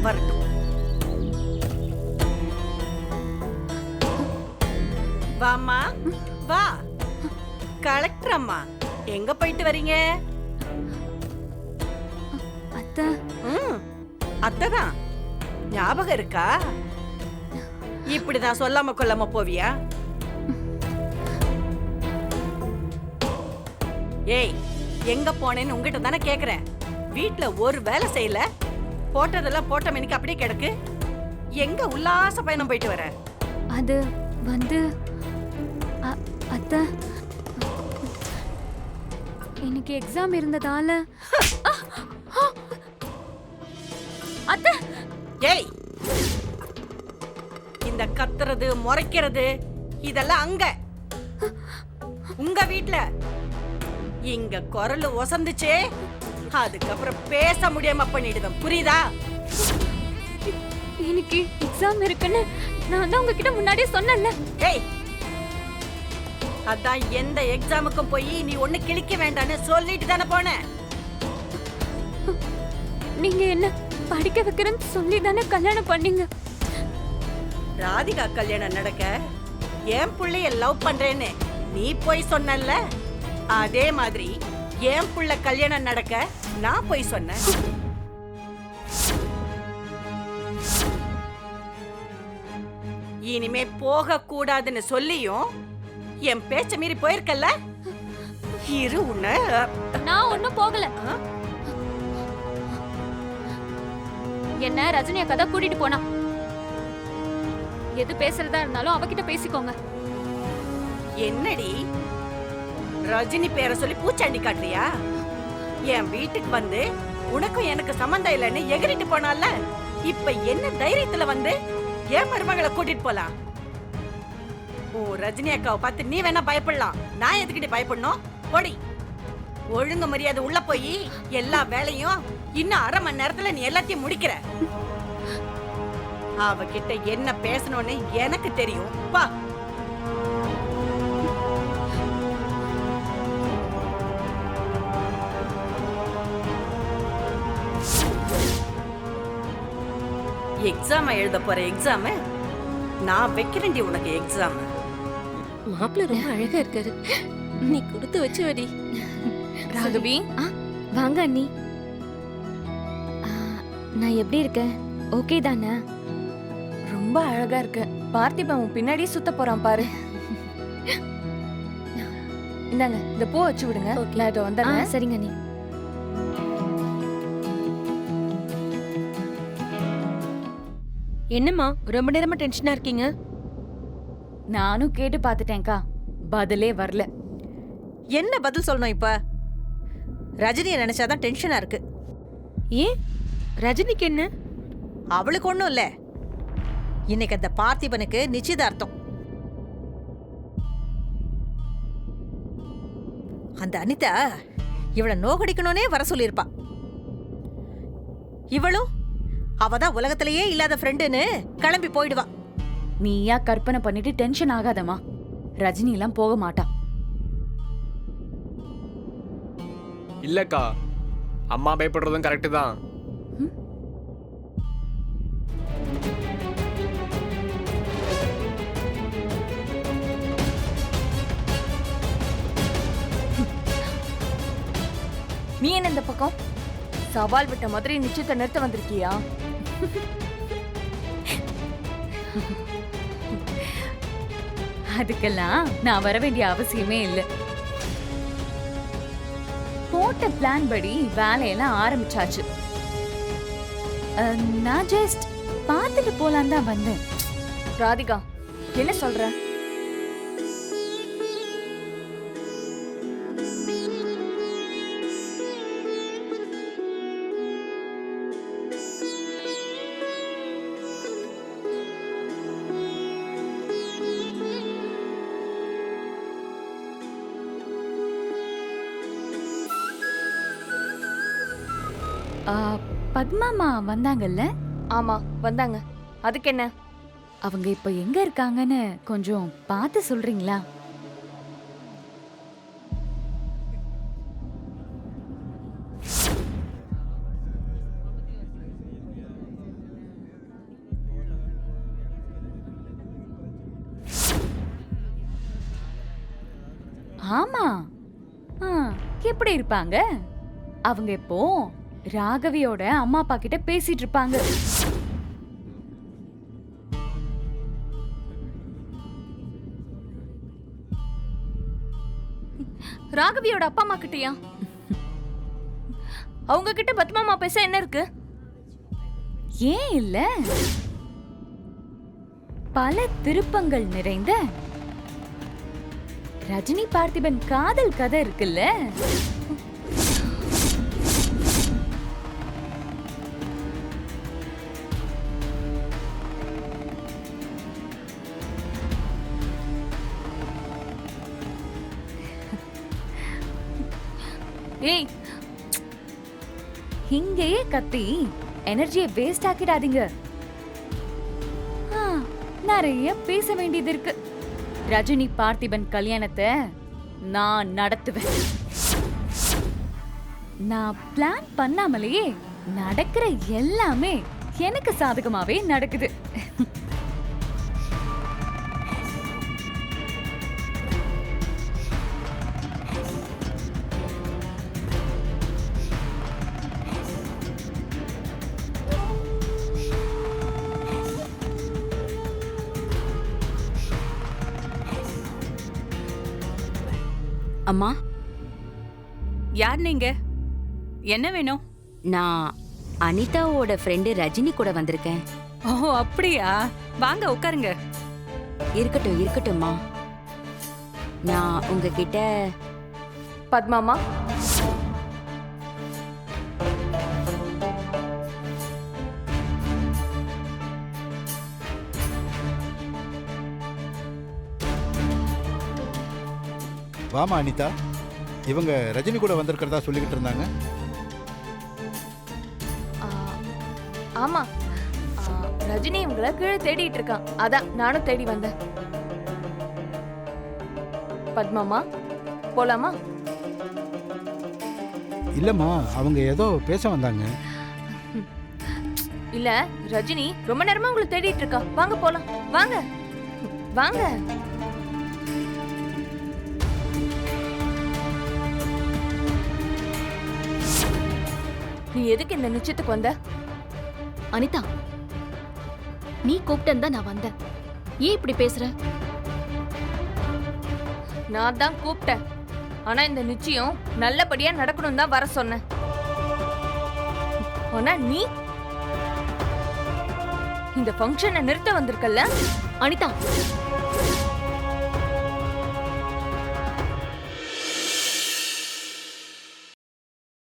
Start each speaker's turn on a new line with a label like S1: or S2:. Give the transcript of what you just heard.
S1: வரட்டும். வாம்மா வா. கலெக்டர் அம்மா எங்க போயிட்டு வரீங்க?
S2: அத்தை.
S1: அத்தைதான். ஞாபகம் இருக்கா? இப்படிதான் சொல்லாம கொள்ளாம போவியா? ஏய், எங்க போனேன்னு உங்ககிட்ட தானே கேக்குறேன். வீட்டுல ஒரு வேலை செய்யல, போட்டதெல்லாம் போட்ட மணிக்கு அப்படியே கிடக்கு. எங்க உல்லாச பயணம் போயிட்டு வர?
S2: அது வந்து அத்தை, இன்னைக்கு எக்ஸாம் இருந்ததால. அத்தை.
S1: ஏய், இந்த கத்துறது முறைக்கிறது இதெல்லாம் அங்க உங்க வீட்ல. இங்க குரல் ஒசந்துச்சே, அதுக்கப்புறம் பேச முடியாம பண்ணிடுவேன், புரியுதா?
S2: இன்னைக்கு எக்ஸாம் இருக்குன்னு நான் தான் உங்ககிட்ட முன்னாடியே சொன்னேன்ல.
S1: ஏய், அதான் எந்த எக்ஸாமுக்கும் போய் நீ ஒண்ணு கிழிக்க வேண்டாம்னு சொல்லிட்டு தானே போன.
S2: நீங்க என்ன படிக்க வைக்கிறேன்னு சொல்லி தானே கல்யாணம் பண்ணீங்க.
S1: ராதிகா கல்யாணம் நடக்க என் புள்ளைய லவ் பண்றேன்னு நீ போய் சொன்னல்ல, அதே மாதிரி என் புள்ள கல்யாணம் நடக்க நான் போய் சொன்னேன். இனிமே போக கூடாதுன்னு சொல்லியும் என் பேச்ச மீறி போயிருக்கல்ல. இரு உன்னை.
S2: நான் ஒண்ணும் போகல. என்ன ரஜினி அக்கா தான் கூட்டிட்டு போனா. எது பேசுறதா இருந்தாலும் அவகிட்ட பேசிக்கோங்க.
S1: என்னடி ரஜினி பேரை சொல்லி பூச்சாண்டி காட்டுறியா? என் வீட்டுக்கு வந்து உனக்கும் எனக்கு சம்பந்தம் இல்லைன்னு எகிரிட்டு போனால, இப்ப என்ன தைரியத்துல வந்து என் மருமகளை கூட்டிட்டு போலாம்? ஓ, ரஜினி அக்காவை பார்த்து நீ வேணா பயப்படலாம், நான் எதுக்கிட்ட பயப்படணும்? போடி. ஒழுங்கு மரியாதை உள்ள போய் எல்லா வேலையும் இன்னும் அரை மணி நேரத்துல நீ எல்லாத்தையும் முடிக்கிற. அவகிட்ட என்ன பேசணும்னு எனக்கு தெரியும். பா. எக்ஸாம் எழுத போற எக்ஸாம் நான் வைக்கிறேன்டி உனக்கு எக்ஸாம்.
S3: மாப்பிள்ள ரொம்ப அழகா இருக்காரு, நீ கொடுத்து வச்சு வடி.
S2: ராகவி, வாங்க அண்ணி. நான் எப்படி இருக்கேன்? ஓகே தானே?
S4: ரொம்ப அழகா இருக்க. பார்த்திபன் உன் பின்னாடியே சுத்த போறான் பாரு. இந்தாங்க, இந்த பூ வச்சு விடுங்க. வந்துடுறேன்.
S2: சரிங்க அண்ணி.
S3: என்னம்மா ரொம்ப நேரமா டென்ஷனா இருக்கீங்க?
S4: நானும் கேட்டு பாத்துட்டேன்க்கா, பதிலே வரல.
S5: என்ன பதில் சொல்லணும் இப்ப? ரஜினியை நினைச்சாதான் டென்ஷனா இருக்கு.
S3: ஏன் ரஜினிக்கு என்ன?
S5: அவளுக்கு ஒண்ணும் இல்ல. இன்னைக்கு அந்த பார்த்திபனுக்கு நிச்சயதார்த்தம். அந்த அனிதா இவளை நோகடிக்கணும்னே வர சொல்லியிருப்பா. இவளும் அவதான் உலகத்திலேயே இல்லாத ஃப்ரெண்டுன்னு கிளம்பி போயிடுவா.
S4: நீயா கற்பனை பண்ணிட்டு டென்ஷன் ஆகாதமா. ரஜினி எல்லாம் போக மாட்டா.
S6: இல்லக்கா, அம்மா பயப்படுறதும் கரெக்டு தான்.
S4: நீ என்ன இந்த பக்கம் சவால் விட்ட மாதிரி நிச்சயத்தை நிறுத்த வந்திருக்கியா?
S2: அதுக்கெல்லாம் நான் வர வேண்டிய அவசியமே இல்லை. போட்ட பிளான் படி வேலையெல்லாம் ஆரம்பிச்சாச்சு. நான் ஜஸ்ட் பார்த்துட்டு போலாம் தான் வந்தேன்.
S4: ராதிகா, என்ன சொல்ற?
S2: பத்மாமா வந்தாங்கல்ல?
S4: ஆமா, வந்தாங்க. அதுக்கு என்ன?
S2: அவங்க இப்ப எங்க இருக்காங்கன்னு கொஞ்சம் பார்த்து சொல்றீங்களா? ஆமா. ஆ, எப்படி இருப்பாங்க? அவங்க இப்போ ராகவியோட அம்மா அப்பா கிட்ட பேசிட்டு இருப்பாங்க.
S4: ராகவியோட அப்பா அம்மா கிட்டயா? அவங்க கிட்ட பத்மாமா பேச என்ன இருக்கு?
S2: ஏன் இல்ல? பல திருப்பங்கள் நிறைந்த ரஜினி பார்த்திபன் காதல் கதை இருக்குல்ல.
S4: ஏய்,
S2: இங்கேயே கத்தி எனர்ஜியை வேஸ்ட் ஆக்கிடாதீங்க. ஆ, நிறைய பேச வேண்டியது இருக்கு. ரஜினி பார்த்திபன் கல்யாணத்தை நான் நடத்துவேன். நான் பிளான் பண்ணாமலேயே நடக்கிற எல்லாமே எனக்கு சாதகமாவே நடக்குது.
S7: அம்மா,
S8: யார் நீங்க? என்ன வேணும்?
S7: நான் அனிதாவோட ஃப்ரெண்டு ரஜினி கூட வந்திருக்கேன்.
S8: ஓ அப்படியா? வாங்க உட்காருங்க.
S7: இருக்கட்டும் இருக்கட்டும்மா. நான் உங்ககிட்ட
S4: பத்மாமா,
S9: வாமா அனிதா, இவங்க ரஜினி கூட வந்திருக்கிறதா சொல்லிக்கிட்டு இருந்தாங்க.
S4: ஆ, ஆமா. ரஜினி இவங்கள கீழே தேடிட்டு இருக்கான். அதான் நானும் தேடி வந்தேன். பத்மாமா, போலாமா?
S9: இல்லம்மா, அவங்க ஏதோ பேச வந்தாங்க.
S4: இல்ல, ரஜினி ரொம்ப நேரமா உங்களை தேடிட்டு இருக்கா. வாங்க போலாம். வாங்க வாங்க. நீ எதுக்கு இந்த நிச்சயத்துக்கு வந்த?
S10: அனிதா, நீ கூப்பிட்டேன்னு தான் நான் வந்தேன். ஏன் இப்படி பேசுற?
S4: நான் தான் கூப்பிட்டேன். ஆனா இந்த நிச்சயம் நல்லபடியா நடக்கணும் தான் வர சொன்னேன். ஆனா நீ இந்த ஃபங்க்ஷனை நிறுத்த வந்திருக்கல்ல?
S10: அனிதா,